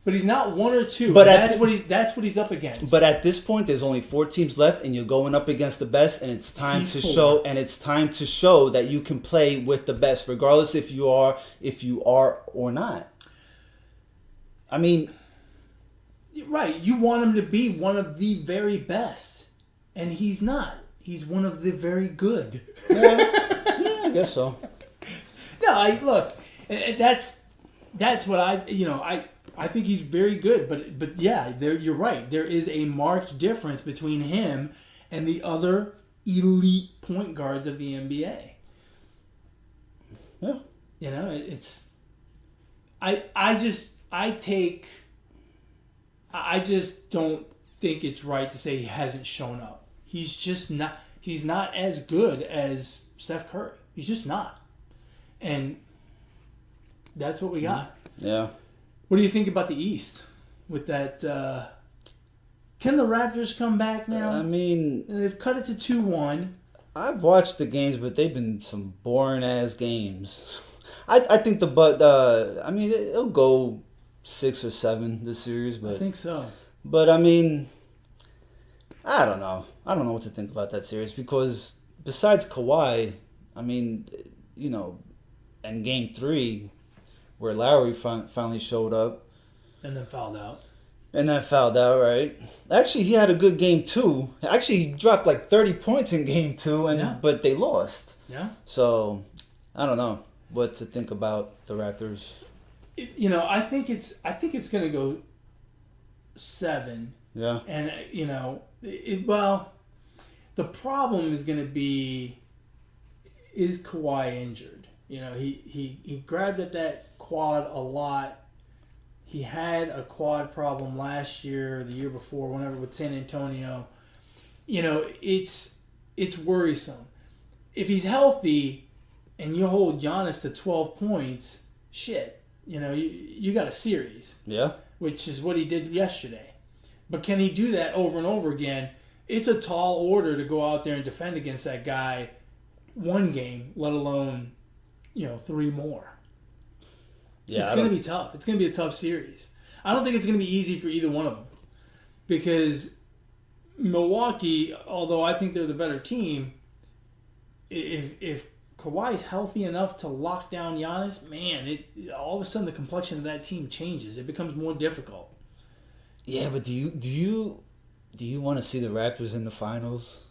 But he's not one or two. But that's what he's up against. But at this point, there's only 4 teams left, and you're going up against the best, and it's time to show. And it's time to show that you can play with the best, regardless if you are or not. Right. You want him to be one of the very best, and he's not. He's one of the very good. Yeah, I guess so. No, look, that's what I think he's very good, but yeah, you're right. There is a marked difference between him and the other elite point guards of the NBA. Yeah. I just don't think it's right to say he hasn't shown up. He's not as good as Steph Curry. He's just not. And that's what we got. Yeah. What do you think about the East with that? Can the Raptors come back now? They've cut it to 2-1. I've watched the games, but they've been some boring-ass games. I think it'll go 6 or 7 this series. But I think so. But, I don't know. I don't know what to think about that series because besides Kawhi, and Game 3, where Lowry finally showed up. And then fouled out. Right? Actually, he had a good Game 2. Actually, he dropped like 30 points in Game 2, but they lost. Yeah. So, I don't know what to think about the Raptors. I think it's going to go 7. Yeah. And, the problem is going to be, is Kawhi injured? He grabbed at that quad a lot. He had a quad problem last year, the year before, whenever with San Antonio. It's worrisome. If he's healthy and you hold Giannis to 12 points, shit, you got a series. Yeah. Which is what he did yesterday. But can he do that over and over again? It's a tall order to go out there and defend against that guy one game, let alone 3 more. Yeah, it's going to be tough. It's going to be a tough series. I don't think it's going to be easy for either one of them because Milwaukee, although I think they're the better team, if Kawhi's healthy enough to lock down Giannis, man, all of a sudden the complexion of that team changes. It becomes more difficult. Yeah, but do you want to see the Raptors in the finals?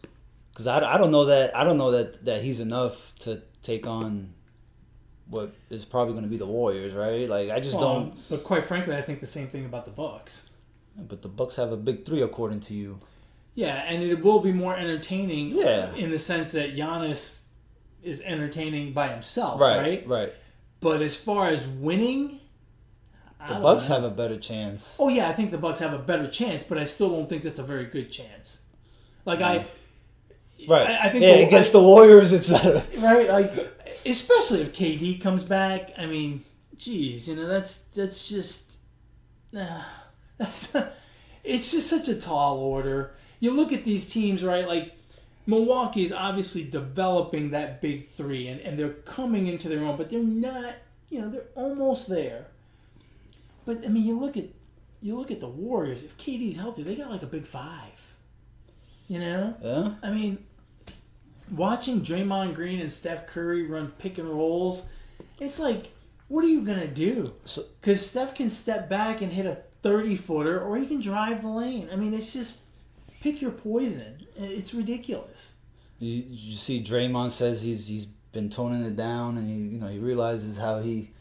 Because I don't know that he's enough to take on what is probably going to be the Warriors, right? Like I just don't. But quite frankly, I think the same thing about the Bucks. But the Bucks have a big three, according to you. Yeah, and it will be more entertaining. Yeah. In the sense that Giannis is entertaining by himself, right? Right. But as far as winning, the Bucks have a better chance. Oh yeah, I think the Bucks have a better chance, but I still don't think that's a very good chance. Like I think against the Warriors, it's right. Like especially if KD comes back. I mean, geez, that's just it's just such a tall order. You look at these teams, right? Like Milwaukee is obviously developing that big three, and they're coming into their own, but they're not. They're almost there. But I mean, you look at the Warriors. If KD's healthy, they got like a big five. Yeah. I mean, watching Draymond Green and Steph Curry run pick and rolls, it's like, what are you gonna do? Because Steph can step back and hit a 30-footer, or he can drive the lane. I mean, it's just pick your poison. It's ridiculous. You see, Draymond says he's been toning it down, and he realizes how he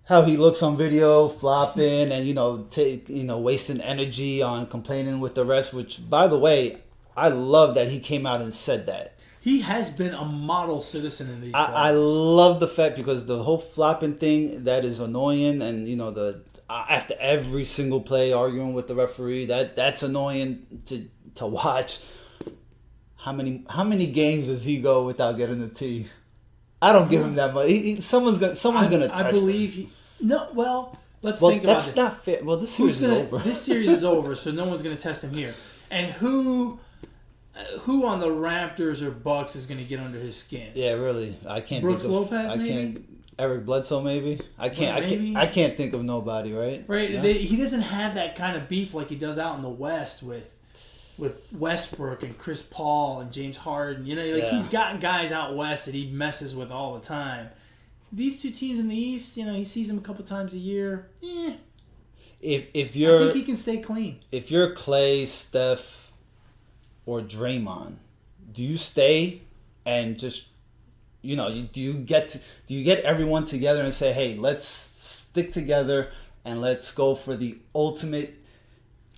looks on video, flopping, and wasting energy on complaining with the refs. Which, by the way, I love that he came out and said that. He has been a model citizen in these. I love the fact, because the whole flopping thing, that is annoying, and after every single play arguing with the referee, that's annoying to watch. How many games does he go without getting the tee? I don't give him that much. Someone's gonna test I believe him. Let's think about it. That's not fair. Well, this series is over. This series is over, so no one's gonna test him here. And who on the Raptors or Bucks is gonna get under his skin? Yeah, really. I can't. Brooks Lopez, maybe. Eric Bledsoe, maybe. I can't think of nobody. Right. Right. Yeah. He doesn't have that kind of beef like he does out in the West with Westbrook and Chris Paul and James Harden. He's got guys out West that he messes with all the time. These two teams in the East, he sees them a couple times a year. If you're, I think he can stay clean. If you're Clay, Steph, or Draymond, do you stay and just, do you get everyone together and say, hey, let's stick together and let's go for the ultimate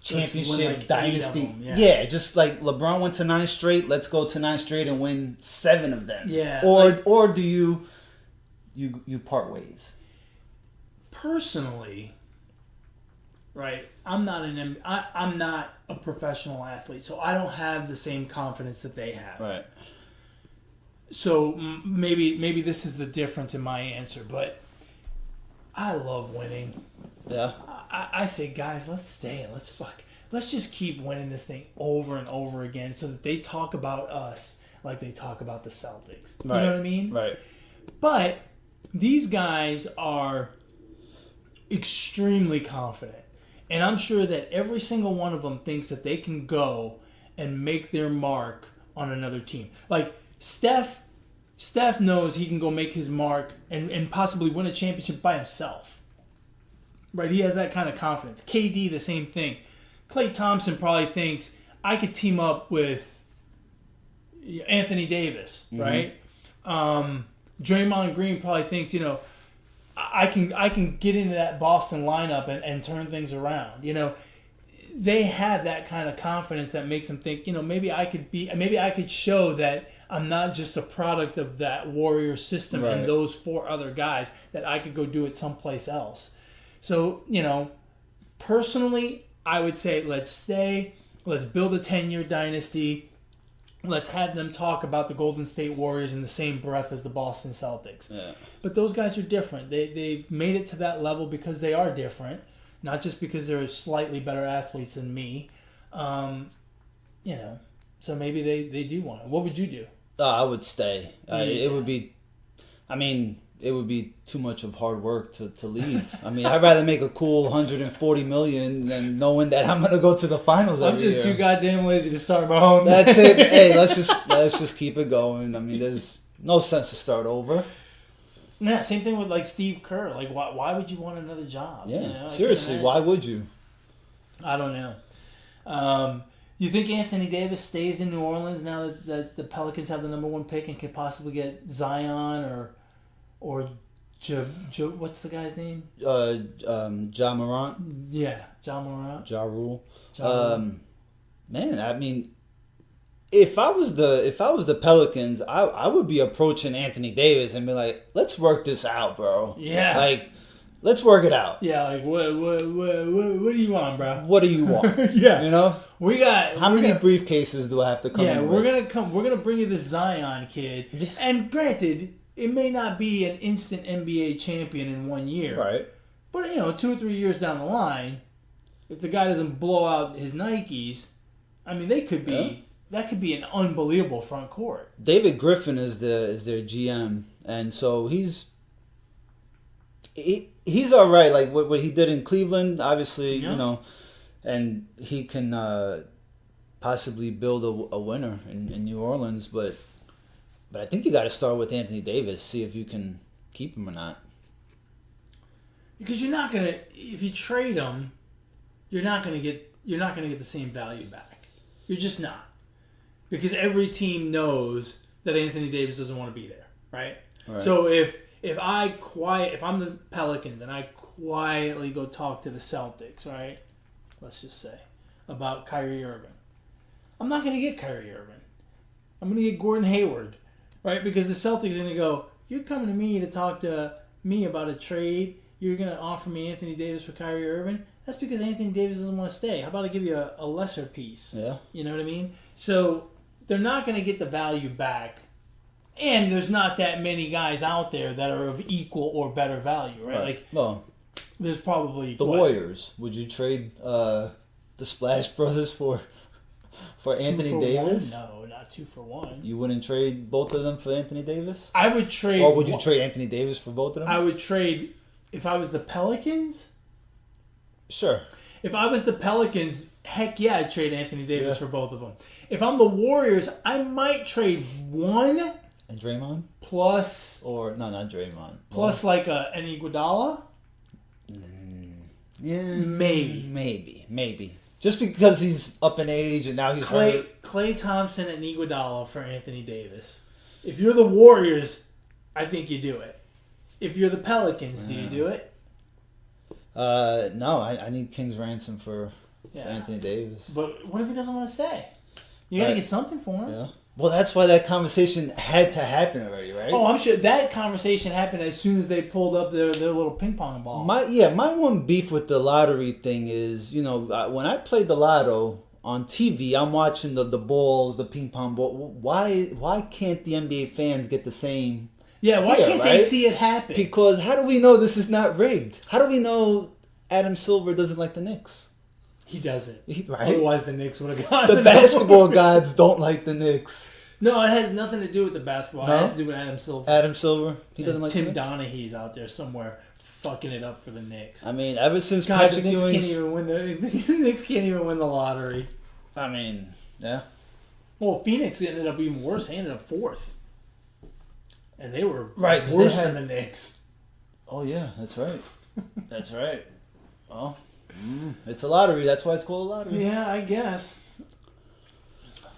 championship dynasty? Yeah, just like LeBron went to 9 straight. Let's go to 9 straight and win 7 of them. Yeah. Or do you part ways? Personally, right? I'm not a professional athlete, so I don't have the same confidence that they have. Right. So maybe this is the difference in my answer, but I love winning. Yeah. I say, guys, let's stay and let's just keep winning this thing over and over again, so that they talk about us like they talk about the Celtics. Right. You know what I mean? Right. But these guys are extremely confident. And I'm sure that every single one of them thinks that they can go and make their mark on another team. Like Steph knows he can go make his mark and possibly win a championship by himself. Right? He has that kind of confidence. KD, the same thing. Klay Thompson probably thinks, I could team up with Anthony Davis, right? Draymond Green probably thinks, I can get into that Boston lineup and turn things around. They have that kind of confidence that makes them think, maybe I could show that I'm not just a product of that Warrior system and those 4 other guys, that I could go do it someplace else. So, personally, I would say let's stay, let's build a 10-year dynasty. Let's have them talk about the Golden State Warriors in the same breath as the Boston Celtics. Yeah. But those guys are different. They've made it to that level because they are different, not just because they're slightly better athletes than me. So maybe they do want it. What would you do? I would stay. It would be, it would be too much of hard work to leave. I'd rather make a cool $140 million than knowing that I'm gonna go to the finals every year. I'm just too goddamn lazy to start my own. That's it. Hey, let's just keep it going. There's no sense to start over. Yeah, same thing with like Steve Kerr. Like, why would you want another job? Yeah, seriously, why would you? I don't know. You think Anthony Davis stays in New Orleans now that the Pelicans have the number 1 pick and could possibly get Zion or what's the guy's name? Ja Morant. Yeah, John Morant. Ja Rule. Ja Rule. Man, I mean, if I was the Pelicans, I would be approaching Anthony Davis and be like, let's work this out, bro. Yeah. Like, let's work it out. Yeah, like what do you want, bro? What do you want? Yeah. You know? How many briefcases do I have to come in with? We're gonna bring you this Zion kid. And granted, it may not be an instant NBA champion in 1 year. Right. But 2 or 3 years down the line, if the guy doesn't blow out his Nikes, I mean, that could be an unbelievable front court. David Griffin is their GM, and so he's all right. Like what he did in Cleveland, obviously, Yeah. and he can possibly build a winner in New Orleans, but I think you got to start with Anthony Davis, see if you can keep him or not. Because you're not gonna, if you trade him, you're not gonna get the same value back. You're just not, because every team knows that Anthony Davis doesn't want to be there, right? So if I'm the Pelicans and I quietly go talk to the Celtics, right? Let's just say about Kyrie Irving, I'm not gonna get Kyrie Irving. I'm gonna get Gordon Hayward, right? Because the Celtics are gonna go, you're coming to me to talk to me about a trade. You're going to offer me Anthony Davis for Kyrie Irving? That's because Anthony Davis doesn't want to stay. How about I give you a lesser piece? Yeah. You know what I mean? So they're not going to get the value back. And there's not that many guys out there that are of equal or better value, right? Like, well, there's probably... The Warriors. Would you trade the Splash Brothers for Anthony Davis? No, not 2 for 1. You wouldn't trade both of them for Anthony Davis? I would trade... Or would you trade Anthony Davis for both of them? I would trade... If I was the Pelicans? Sure. If I was the Pelicans, heck yeah, I'd trade Anthony Davis for both of them. If I'm the Warriors, I might trade one. And Draymond? Plus... Or, no, not Draymond. Plus like an Iguodala? Yeah. Maybe. Just because he's up in age and now he's Klay Thompson and Iguodala for Anthony Davis. If you're the Warriors, I think you do it. If you're the Pelicans, do you do it? No, I need King's ransom for Anthony Davis. But what if he doesn't want to stay? You got to get something for him. Yeah. Well, that's why that conversation had to happen already, right? Oh, I'm sure that conversation happened as soon as they pulled up their little ping pong ball. My one beef with the lottery thing is, when I played the lotto on TV, I'm watching the balls, the ping pong ball. Why can't the NBA fans get the same? Yeah, why can't they see it happen? Because how do we know this is not rigged? How do we know Adam Silver doesn't like the Knicks? He doesn't. Right? Otherwise, the Knicks would have gotten the basketball gods don't like the Knicks. No, it has nothing to do with the basketball. No? It has to do with Adam Silver. Adam Silver? He doesn't like Tim the Knicks? Donaghy's out there somewhere fucking it up for the Knicks. I mean, ever since God, Patrick the Knicks Ewing's... can't even win the Knicks can't even win the lottery. I mean, yeah. Well, Phoenix ended up even worse. They ended up 4th. And they were worse worse than the Knicks. Oh, yeah, that's right. That's right. Well, it's a lottery. That's why it's called a lottery. Yeah, I guess.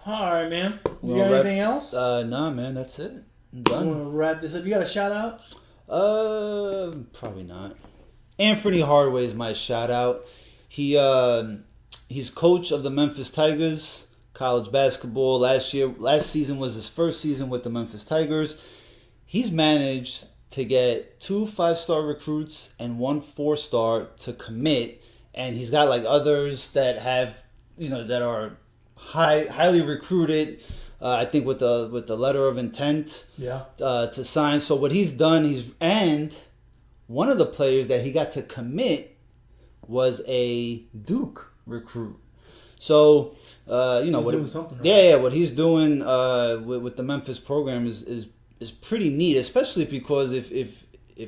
All right, man. You got anything else? Nah, man, that's it. I'm done. You want to wrap this up? You got a shout out? Probably not. Anthony Hardaway is my shout out. He's coach of the Memphis Tigers, college basketball. Last season was his first season with the Memphis Tigers. He's managed to get 2 5-star recruits and 1 4-star to commit, and he's got like others that have, that are highly recruited. I think with the letter of intent, to sign. So what he's done, and one of the players that he got to commit was a Duke recruit. So he's doing something right. Yeah, what he's doing with the Memphis program is pretty neat, especially because if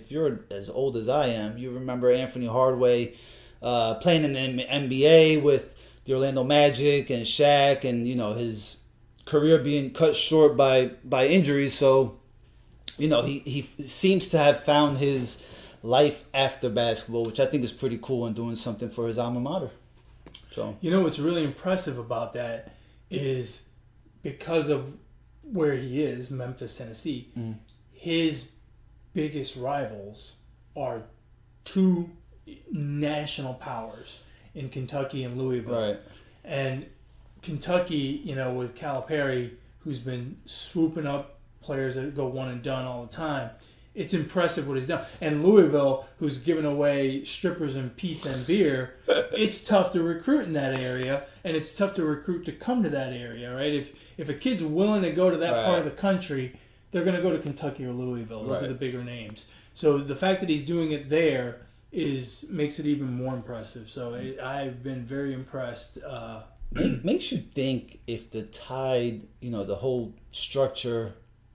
you're as old as I am, you remember Anthony Hardaway playing in the NBA with the Orlando Magic and Shaq, and his career being cut short by injuries. So he seems to have found his life after basketball, which I think is pretty cool, and doing something for his alma mater. So what's really impressive about that is because of where he is, Memphis, Tennessee, his biggest rivals are two national powers in Kentucky and Louisville. Right. And Kentucky, with Calipari, who's been swooping up players that go one and done all the time, it's impressive what he's done. And Louisville, who's giving away strippers and pizza and beer, it's tough to recruit in that area, and it's tough to recruit to come to that area, right? If a kid's willing to go to that part of the country, they're going to go to Kentucky or Louisville. Those are the bigger names. So the fact that he's doing it there makes it even more impressive. So I've been very impressed. Makes you think if the Tide, the whole structure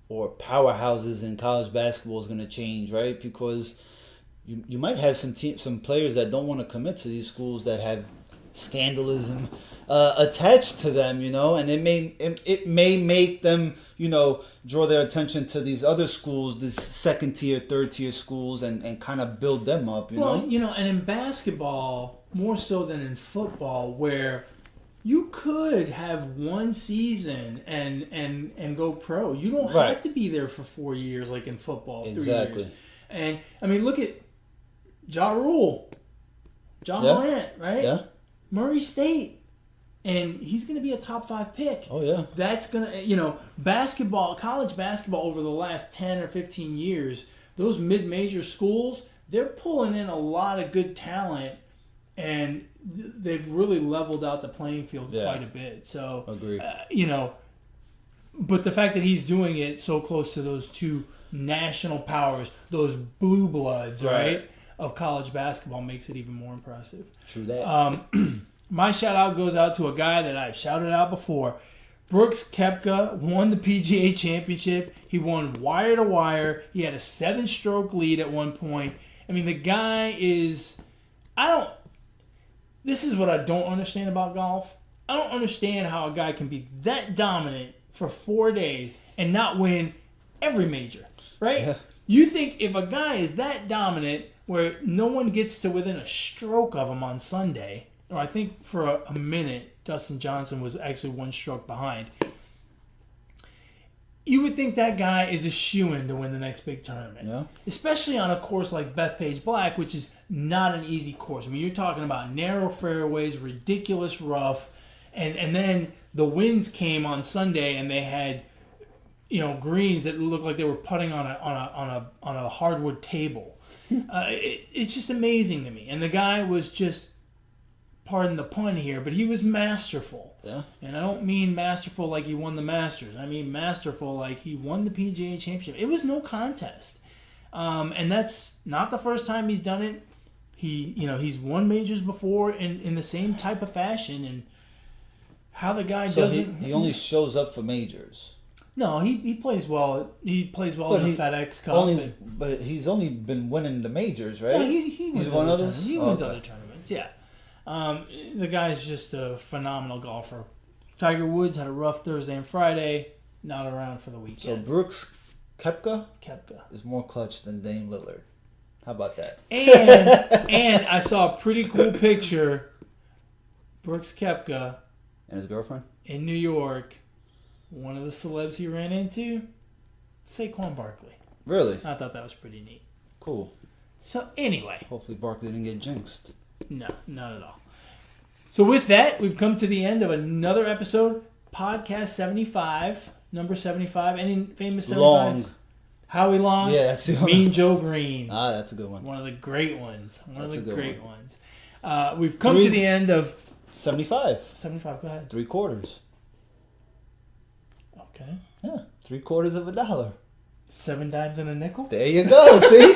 or powerhouses in college basketball is going to change, right? Because you might have some players that don't want to commit to these schools that have scandalism attached to them, and it may make them, draw their attention to these other schools, these second tier, third tier schools, and kind of build them up. And in basketball more so than in football, where you could have one season and go pro. You don't have to be there for 4 years like in football. 3 years. And look at Ja Rule, John Morant, right? Yeah. Murray State. And he's going to be a top 5 pick. Oh, yeah. That's going to, basketball, college basketball over the last 10 or 15 years, those mid-major schools, they're pulling in a lot of good talent, and they've really leveled out the playing field quite a bit. So, agreed. But the fact that he's doing it so close to those two national powers, those blue bloods, right, of college basketball makes it even more impressive. True that. My shout out goes out to a guy that I've shouted out before. Brooks Koepka won the PGA Championship. He won wire to wire. He had a 7-stroke lead at one point. The guy is... This is what I don't understand about golf. I don't understand how a guy can be that dominant for 4 days and not win every major, right? Yeah. You think if a guy is that dominant where no one gets to within a stroke of him on Sunday, or I think for a minute Dustin Johnson was actually 1 stroke behind, you would think that guy is a shoo-in to win the next big tournament. Yeah. Especially on a course like Bethpage Black, which is not an easy course. You're talking about narrow fairways, ridiculous rough, and then the winds came on Sunday and they had, greens that looked like they were putting on a hardwood table. It's just amazing to me. And the guy was just, pardon the pun here, but he was masterful. Yeah. And I don't mean masterful like he won the Masters. I mean masterful like he won the PGA Championship. It was no contest. And that's not the first time he's done it. He's won majors before in the same type of fashion. And how the guy doesn't... He only shows up for majors. No, he plays well. He plays well in the FedEx Cup. But he's only been winning the majors, right? Yeah, he wins won others. He wins other tournaments, yeah. The guy's just a phenomenal golfer. Tiger Woods had a rough Thursday and Friday, not around for the weekend. So Brooks Koepka is is more clutch than Dame Lillard. How about that? And I saw a pretty cool picture. Brooks Koepka and his girlfriend in New York. One of the celebs he ran into, Saquon Barkley. Really? I thought that was pretty neat. Cool. So anyway, hopefully Barkley didn't get jinxed. No, not at all. So with that, we've come to the end of another episode, podcast 75, number 75. Any famous 75s? Long. Howie Long. Yeah, that's the Mean Joe Green. Ah, that's a good one. One of the great ones. That's a good one. We've come to the end of 75. 75. Go ahead. 3/4. Okay. Yeah, 3/4 of a dollar. 7 dimes and a nickel. There you go. See.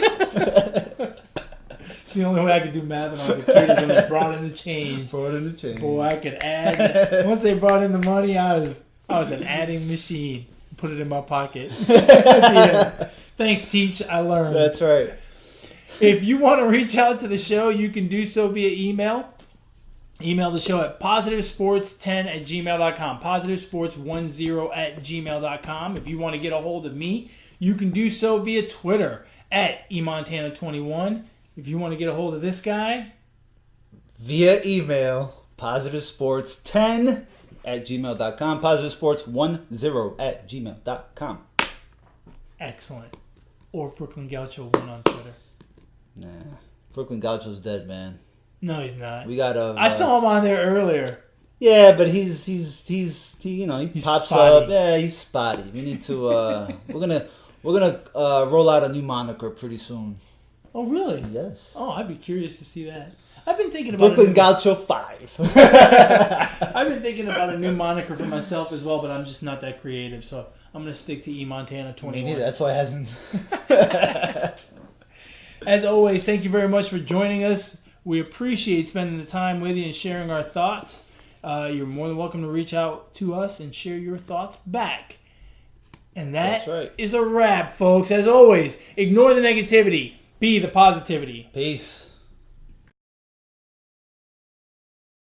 It's the only way I could do math when I was a kid is when they brought in the change. Boy, I could add. Once they brought in the money, I was an adding machine. Put it in my pocket. Yeah. Thanks, Teach. I learned. That's right. If you want to reach out to the show, you can do so via email. Email the show at positivesports10@gmail.com. Positivesports10@gmail.com. If you want to get a hold of me, you can do so via Twitter at eMontana21. If you want to get a hold of this guy, via email, positivesports10@gmail.com. Positivesports10@gmail.com. Excellent. or if Brooklyn Gaucho won on Twitter. Nah. Brooklyn Gaucho's dead, man. No, he's not. We gotta. I saw him on there earlier. Yeah, but he pops spotty. up. Yeah, he's spotty. We need to. We're gonna roll out a new moniker pretty soon. Oh, really? Yes. Oh, I'd be curious to see that. I've been thinking about Brooklyn Gaucho 5. I've been thinking about a new moniker for myself as well, but I'm just not that creative, so I'm gonna stick to Montana 21. Me neither. That's why it hasn't. As always, thank you very much for joining us. We appreciate spending the time with you and sharing our thoughts. You're more than welcome to reach out to us and share your thoughts back. And That's right. is a wrap, folks. As always, ignore the negativity. Be the positivity. Peace.